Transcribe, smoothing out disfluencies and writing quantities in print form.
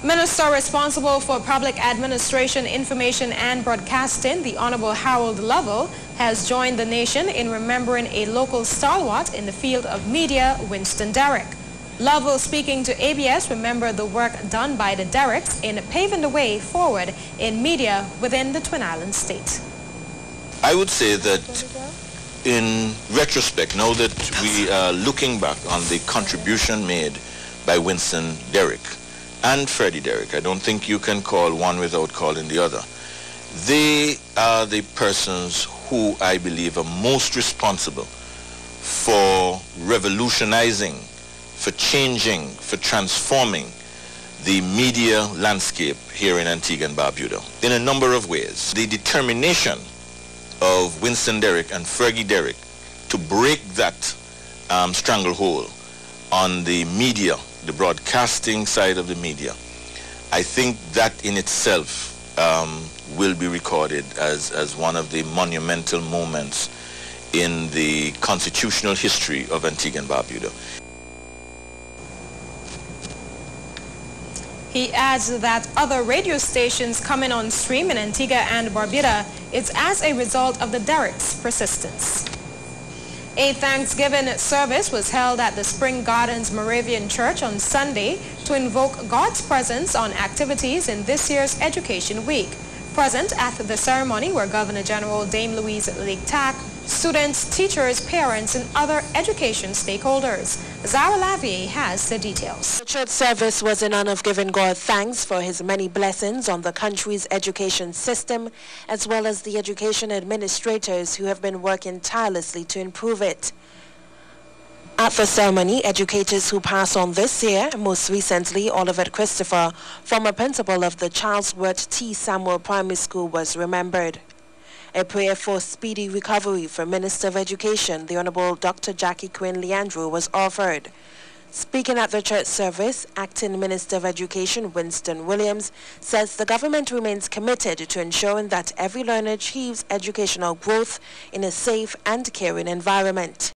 Minister responsible for Public Administration, Information and Broadcasting, the Honorable Harold Lovell, has joined the nation in remembering a local stalwart in the field of media, Winston Derrick. Lovell, speaking to ABS, remembered the work done by the Derricks in paving the way forward in media within the Twin Islands state. I would say that in retrospect, now that we are looking back on the contribution made by Winston Derrick and Freddie Derrick, I don't think you can call one without calling the other. They are the persons who I believe are most responsible for revolutionizing, for changing, for transforming the media landscape here in Antigua and Barbuda in a number of ways. The determination of Winston Derrick and Fergie Derrick to break that stranglehold on the media, the broadcasting side of the media, I think that in itself will be recorded as one of the monumental moments in the constitutional history of Antigua and Barbuda. He adds that other radio stations coming on stream in Antigua and Barbuda is as a result of the Derricks' persistence. A Thanksgiving service was held at the Spring Gardens Moravian Church on Sunday to invoke God's presence on activities in this year's Education Week. Present at the ceremony were Governor General Dame Louise Lake-Tack, students, teachers, parents, and other education stakeholders. Zara Lavier has the details. The church service was in honor of giving God thanks for his many blessings on the country's education system, as well as the education administrators who have been working tirelessly to improve it. At the ceremony, educators who passed on this year, most recently Olivet Christopher, former principal of the Charles Worth T. Samuel Primary School, was remembered. A prayer for speedy recovery for Minister of Education, the Honorable Dr. Jackie Quinn Leandro, was offered. Speaking at the church service, Acting Minister of Education Winston Williams says the government remains committed to ensuring that every learner achieves educational growth in a safe and caring environment.